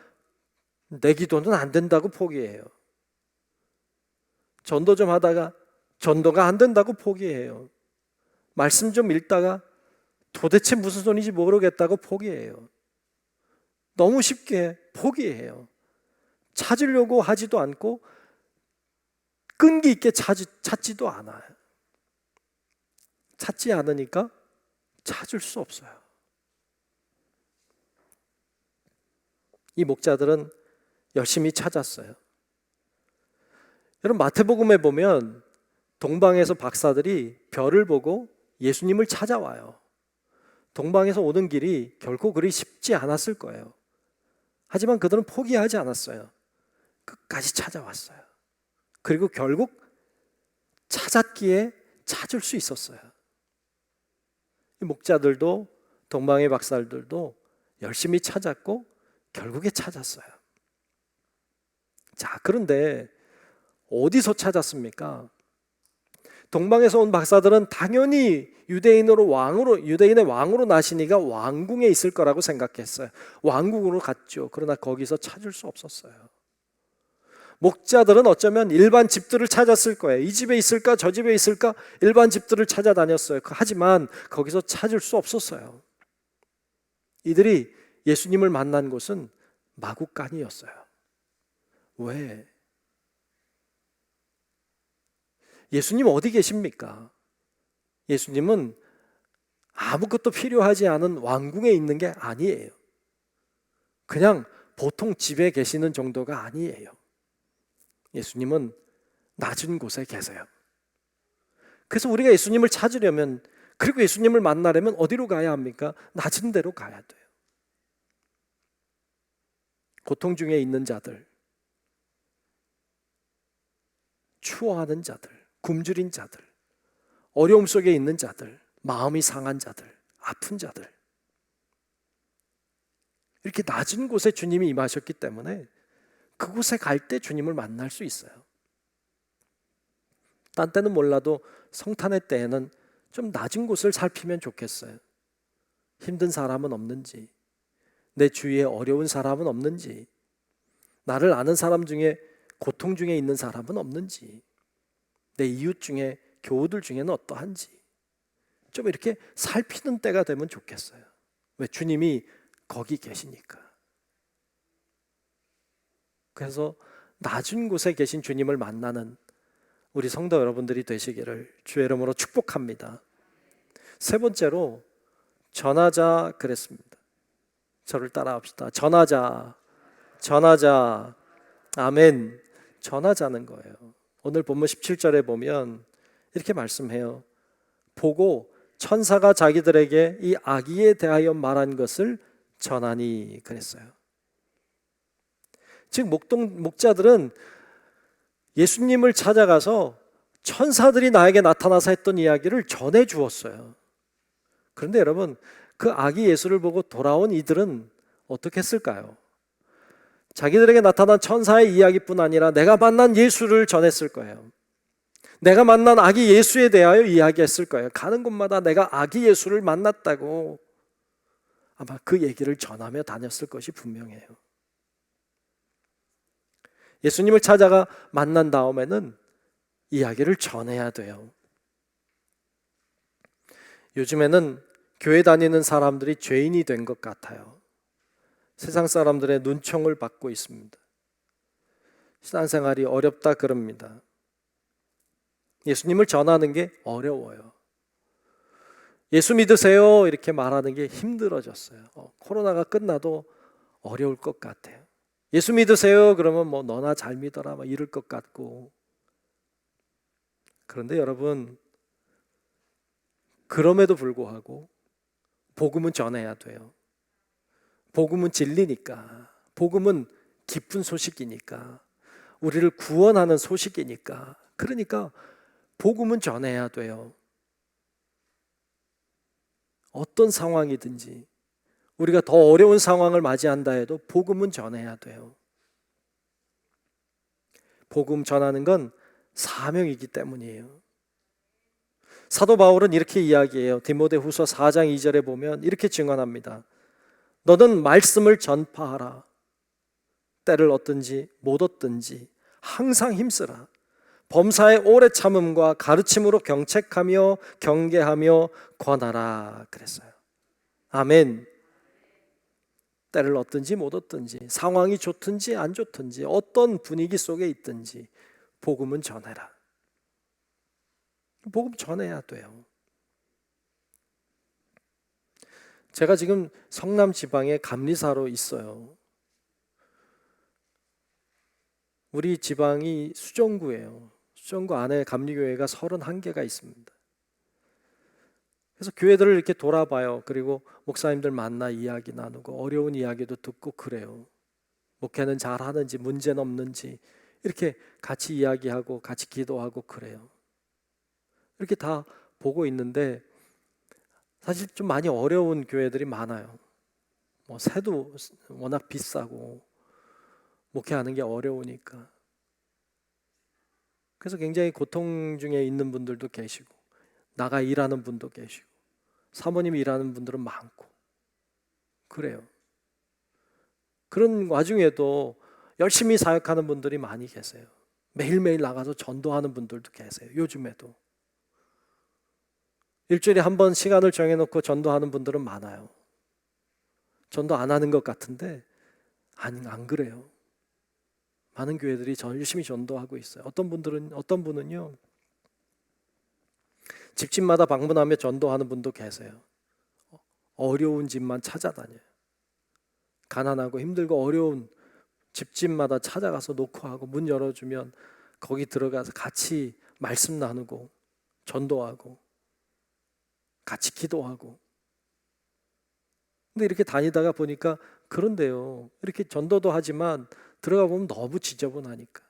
내 기도는 안 된다고 포기해요. 전도 좀 하다가 전도가 안 된다고 포기해요. 말씀 좀 읽다가 도대체 무슨 소리인지 모르겠다고 포기해요. 너무 쉽게 포기해요. 찾으려고 하지도 않고 끈기 있게 찾지도 않아요. 찾지 않으니까 찾을 수 없어요. 이 목자들은 열심히 찾았어요. 여러분 마태복음에 보면 동방에서 박사들이 별을 보고 예수님을 찾아와요. 동방에서 오는 길이 결코 그리 쉽지 않았을 거예요. 하지만 그들은 포기하지 않았어요. 끝까지 찾아왔어요. 그리고 결국 찾았기에 찾을 수 있었어요. 이 목자들도 동방의 박사들도 열심히 찾았고 결국에 찾았어요. 자, 그런데 어디서 찾았습니까? 동방에서 온 박사들은 당연히 유대인의 왕으로 나시니가 왕궁에 있을 거라고 생각했어요. 왕궁으로 갔죠. 그러나 거기서 찾을 수 없었어요. 목자들은 어쩌면 일반 집들을 찾았을 거예요. 이 집에 있을까 저 집에 있을까 일반 집들을 찾아다녔어요. 하지만 거기서 찾을 수 없었어요. 이들이 예수님을 만난 곳은 마구간이었어요. 왜? 예수님 어디 계십니까? 예수님은 아무것도 필요하지 않은 왕궁에 있는 게 아니에요. 그냥 보통 집에 계시는 정도가 아니에요. 예수님은 낮은 곳에 계세요. 그래서 우리가 예수님을 찾으려면, 그리고 예수님을 만나려면 어디로 가야 합니까? 낮은 데로 가야 돼요. 고통 중에 있는 자들, 추워하는 자들, 굶주린 자들, 어려움 속에 있는 자들, 마음이 상한 자들, 아픈 자들, 이렇게 낮은 곳에 주님이 임하셨기 때문에 그곳에 갈 때 주님을 만날 수 있어요. 딴 때는 몰라도 성탄의 때에는 좀 낮은 곳을 살피면 좋겠어요. 힘든 사람은 없는지, 내 주위에 어려운 사람은 없는지, 나를 아는 사람 중에 고통 중에 있는 사람은 없는지, 내 이웃 중에, 교우들 중에는 어떠한지 좀 이렇게 살피는 때가 되면 좋겠어요. 왜? 주님이 거기 계시니까. 그래서 낮은 곳에 계신 주님을 만나는 우리 성도 여러분들이 되시기를 주의 이름으로 축복합니다. 세 번째로 전하자 그랬습니다. 저를 따라합시다. 전하자, 전하자. 아멘. 전하자는 거예요. 오늘 본문 17절에 보면 이렇게 말씀해요. 보고 천사가 자기들에게 이 아기에 대하여 말한 것을 전하니 그랬어요. 즉 목자들은 예수님을 찾아가서 천사들이 나에게 나타나서 했던 이야기를 전해 주었어요. 그런데 여러분, 그 아기 예수를 보고 돌아온 이들은 어떻게 했을까요? 자기들에게 나타난 천사의 이야기뿐 아니라 내가 만난 예수를 전했을 거예요. 내가 만난 아기 예수에 대하여 이야기했을 거예요. 가는 곳마다 내가 아기 예수를 만났다고 아마 그 얘기를 전하며 다녔을 것이 분명해요. 예수님을 찾아가 만난 다음에는 이야기를 전해야 돼요. 요즘에는 교회 다니는 사람들이 죄인이 된 것 같아요. 세상 사람들의 눈총을 받고 있습니다. 신앙생활이 어렵다 그럽니다. 예수님을 전하는 게 어려워요. 예수 믿으세요 이렇게 말하는 게 힘들어졌어요. 코로나가 끝나도 어려울 것 같아요. 예수 믿으세요 그러면 뭐 너나 잘 믿어라 막 이럴 것 같고. 그런데 여러분, 그럼에도 불구하고 복음은 전해야 돼요. 복음은 진리니까, 복음은 기쁜 소식이니까, 우리를 구원하는 소식이니까, 그러니까 복음은 전해야 돼요. 어떤 상황이든지 우리가 더 어려운 상황을 맞이한다 해도 복음은 전해야 돼요. 복음 전하는 건 사명이기 때문이에요. 사도 바울은 이렇게 이야기해요. 디모데후서 4장 2절에 보면 이렇게 증언합니다. 너는 말씀을 전파하라. 때를 얻든지 못 얻든지 항상 힘쓰라. 범사의 오래 참음과 가르침으로 경책하며 경계하며 권하라 그랬어요. 아멘. 때를 얻든지 못 얻든지, 상황이 좋든지 안 좋든지, 어떤 분위기 속에 있든지 복음은 전해라. 복음 전해야 돼요. 제가 지금 성남 지방에 감리사로 있어요. 우리 지방이 수정구예요. 수정구 안에 감리교회가 31개가 있습니다. 그래서 교회들을 이렇게 돌아봐요. 그리고 목사님들 만나 이야기 나누고 어려운 이야기도 듣고 그래요. 목회는 잘하는지 문제는 없는지 이렇게 같이 이야기하고 같이 기도하고 그래요. 이렇게 다 보고 있는데 사실 좀 많이 어려운 교회들이 많아요. 뭐 새도 워낙 비싸고 목회하는 게 어려우니까. 그래서 굉장히 고통 중에 있는 분들도 계시고, 나가 일하는 분도 계시고, 사모님이 일하는 분들은 많고 그래요. 그런 와중에도 열심히 사역하는 분들이 많이 계세요. 매일매일 나가서 전도하는 분들도 계세요. 요즘에도 일주일에 한 번 시간을 정해놓고 전도하는 분들은 많아요. 전도 안 하는 것 같은데 안 그래요. 많은 교회들이 열심히 전도하고 있어요. 어떤 분은요, 집집마다 방문하며 전도하는 분도 계세요. 어려운 집만 찾아다녀요. 가난하고 힘들고 어려운 집집마다 찾아가서 노크하고 문 열어주면 거기 들어가서 같이 말씀 나누고 전도하고 같이 기도하고. 근데 이렇게 다니다가 보니까 그런데요, 이렇게 전도도 하지만 들어가 보면 너무 지저분하니까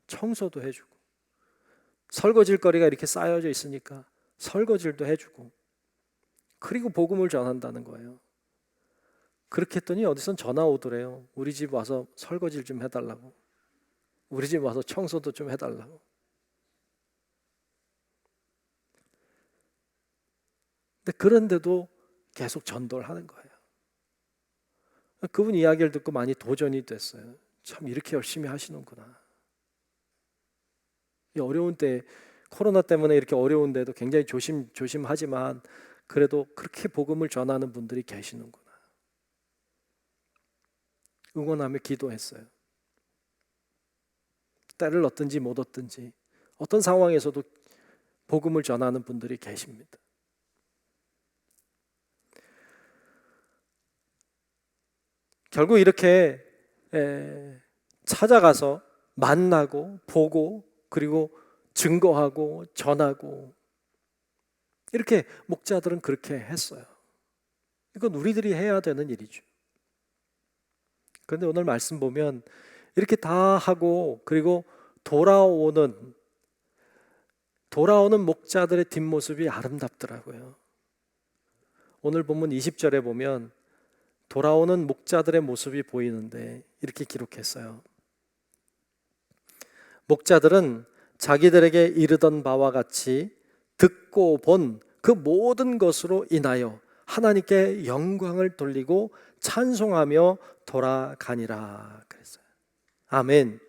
청소도 해주고, 설거질 거리가 이렇게 쌓여져 있으니까 설거질도 해주고, 그리고 복음을 전한다는 거예요. 그렇게 했더니 어디선 전화 오더래요. 우리 집 와서 설거질 좀 해달라고, 우리 집 와서 청소도 좀 해달라고. 근데 그런데도 계속 전도를 하는 거예요. 그분 이야기를 듣고 많이 도전이 됐어요. 참 이렇게 열심히 하시는구나. 이 어려운 때, 코로나 때문에 이렇게 어려운데도 굉장히 조심하지만 그래도 그렇게 복음을 전하는 분들이 계시는구나. 응원하며 기도했어요. 때를 얻든지 못 얻든지 어떤 상황에서도 복음을 전하는 분들이 계십니다. 결국 이렇게 찾아가서 만나고 보고 그리고 증거하고 전하고, 이렇게 목자들은 그렇게 했어요. 이건 우리들이 해야 되는 일이죠. 그런데 오늘 말씀 보면 이렇게 다 하고 그리고 돌아오는 목자들의 뒷모습이 아름답더라고요. 오늘 본문 20절에 보면 돌아오는 목자들의 모습이 보이는데 이렇게 기록했어요. 목자들은 자기들에게 이르던 바와 같이 듣고 본 그 모든 것으로 인하여 하나님께 영광을 돌리고 찬송하며 돌아가니라 그랬어요. 아멘.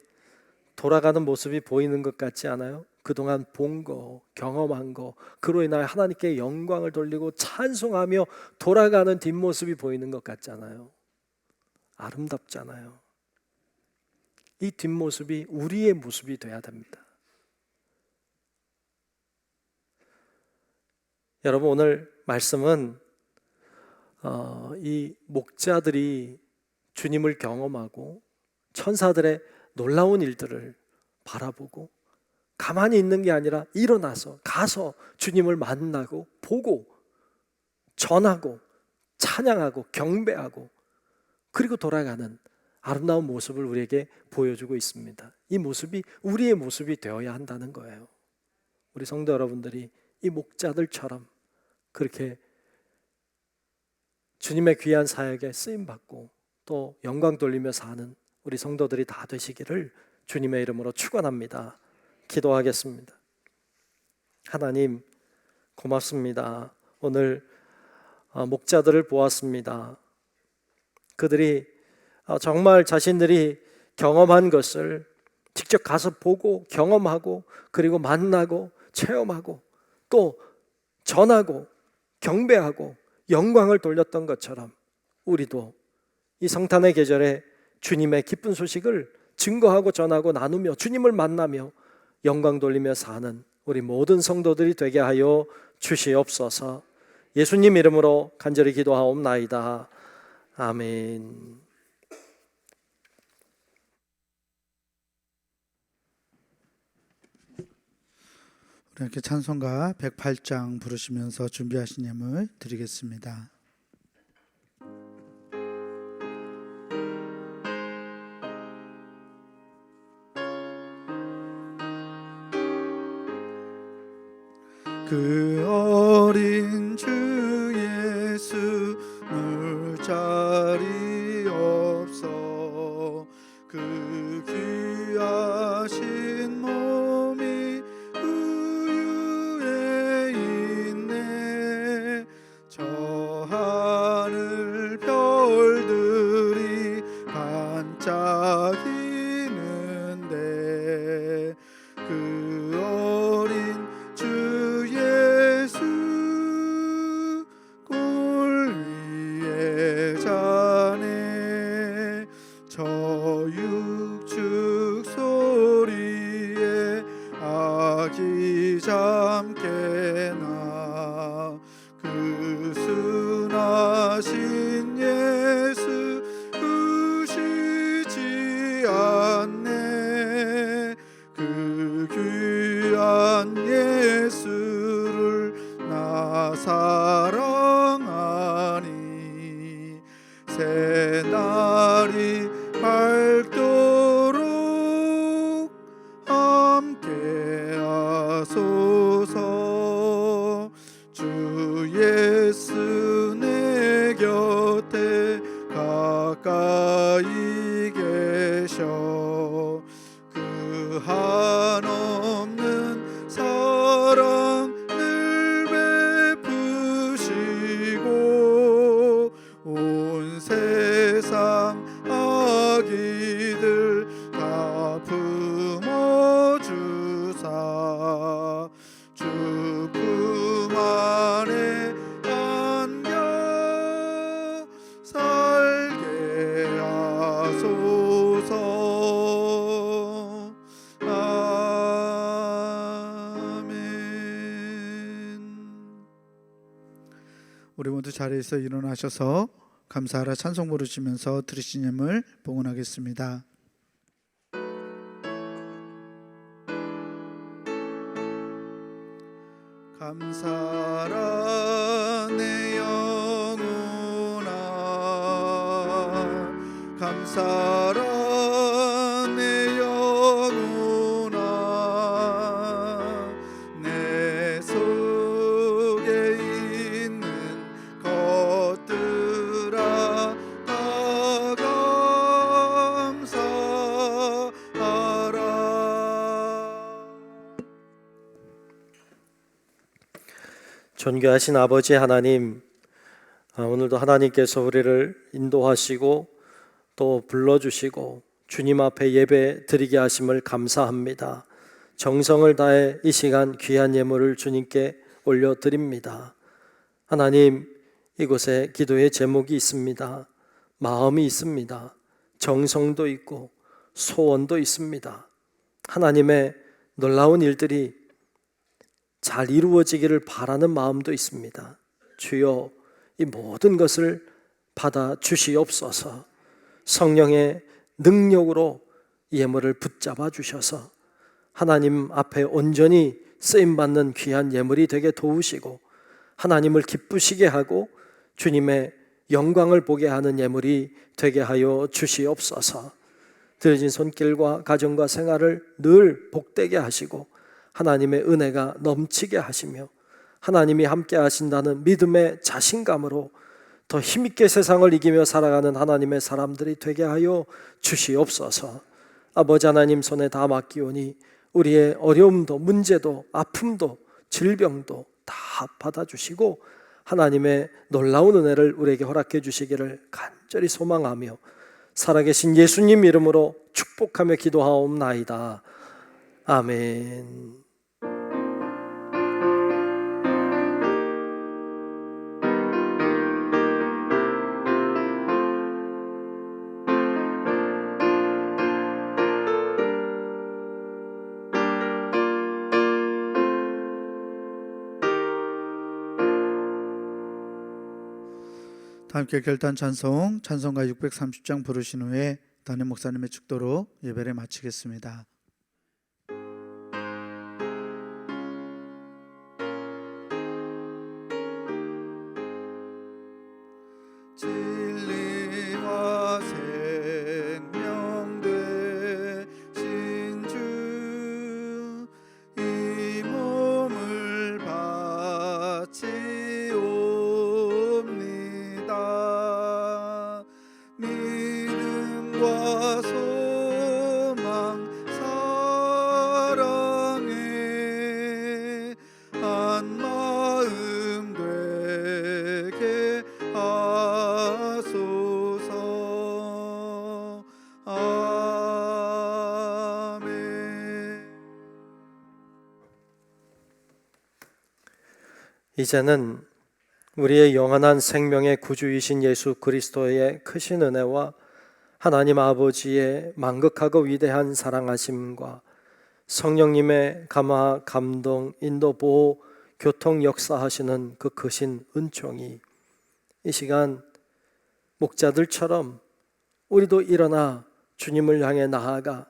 돌아가는 모습이 보이는 것 같지 않아요? 그동안 본 거, 경험한 거, 그로 인하여 하나님께 영광을 돌리고 찬송하며 돌아가는 뒷모습이 보이는 것 같잖아요. 아름답잖아요. 이 뒷모습이 우리의 모습이 돼야 됩니다. 여러분, 오늘 말씀은 이 목자들이 주님을 경험하고 천사들의 놀라운 일들을 바라보고 가만히 있는 게 아니라 일어나서 가서 주님을 만나고 보고 전하고 찬양하고 경배하고 그리고 돌아가는 아름다운 모습을 우리에게 보여주고 있습니다. 이 모습이 우리의 모습이 되어야 한다는 거예요. 우리 성도 여러분들이 이 목자들처럼 그렇게 주님의 귀한 사역에 쓰임받고 또 영광 돌리며 사는 우리 성도들이 다 되시기를 주님의 이름으로 축원합니다. 기도하겠습니다. 하나님 고맙습니다. 오늘 목자들을 보았습니다. 그들이 정말 자신들이 경험한 것을 직접 가서 보고 경험하고 그리고 만나고 체험하고 또 전하고 경배하고 영광을 돌렸던 것처럼 우리도 이 성탄의 계절에 주님의 기쁜 소식을 증거하고 전하고 나누며 주님을 만나며 영광 돌리며 사는 우리 모든 성도들이 되게 하여 주시옵소서. 예수님 이름으로 간절히 기도하옵나이다. 아멘. 우리 함께 찬송가 108장 부르시면서 준비하신 예물 드리겠습니다. 그 어린 주 예수 물자 그 어린 주 예수 골 위에 자네 저 육축 소리에 아기 잠깨나 그 순하신 예수 우시지 않네 그 귀한 예수를 나 사랑하니 새날이 밝도록 함께 하소서 주 예수 내 곁에 가까이 계셔 그 한없는 사랑을 베푸시고 온 세상 아기들 다 품어주사 주 품 안에 안겨 살게 하소서. 아멘. 우리 모두 자리에서 일어나셔서 감사하라 찬송 부르시면서 들으신 예물 봉헌하겠습니다. 감사하라 내 영혼아 감사하라 내 영혼아 내 속에 있는 것들아 다 감사하라. 존귀하신 아버지 하나님, 오늘도 하나님께서 우리를 인도하시고 또 불러주시고 주님 앞에 예배 드리게 하심을 감사합니다. 정성을 다해 이 시간 귀한 예물을 주님께 올려드립니다. 하나님, 이곳에 기도의 제목이 있습니다. 마음이 있습니다. 정성도 있고 소원도 있습니다. 하나님의 놀라운 일들이 잘 이루어지기를 바라는 마음도 있습니다. 주여, 이 모든 것을 받아 주시옵소서. 성령의 능력으로 예물을 붙잡아 주셔서 하나님 앞에 온전히 쓰임받는 귀한 예물이 되게 도우시고 하나님을 기쁘시게 하고 주님의 영광을 보게 하는 예물이 되게 하여 주시옵소서. 들어진 손길과 가정과 생활을 늘 복되게 하시고 하나님의 은혜가 넘치게 하시며 하나님이 함께 하신다는 믿음의 자신감으로 더 힘있게 세상을 이기며 살아가는 하나님의 사람들이 되게 하여 주시옵소서. 아버지 하나님 손에 다 맡기오니 우리의 어려움도 문제도 아픔도 질병도 다 받아주시고 하나님의 놀라운 은혜를 우리에게 허락해 주시기를 간절히 소망하며 살아계신 예수님 이름으로 축복하며 기도하옵나이다. 아멘. 함께 결단 찬송 찬송가 630장 부르신 후에 담임 목사님의 축도로 예배를 마치겠습니다. 진리와 생명 되신 주 이 몸을 바치옵니다. 믿음과 소망 이제는 우리의 영원한 생명의 구주이신 예수 그리스도의 크신 은혜와 하나님 아버지의 만극하고 위대한 사랑하심과 성령님의 감화, 감동, 인도, 보호, 교통 역사하시는 그 크신 은총이 이 시간 목자들처럼 우리도 일어나 주님을 향해 나아가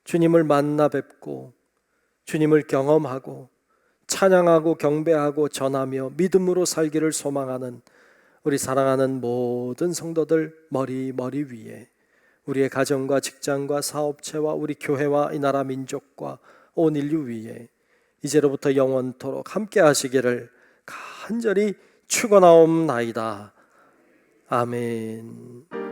주님을 만나 뵙고 주님을 경험하고 찬양하고 경배하고 전하며 믿음으로 살기를 소망하는 우리 사랑하는 모든 성도들 머리 위에 우리의 가정과 직장과 사업체와 우리 교회와 이 나라 민족과 온 인류 위에 이제로부터 영원토록 함께 하시기를 간절히 축원하옵나이다. 아멘.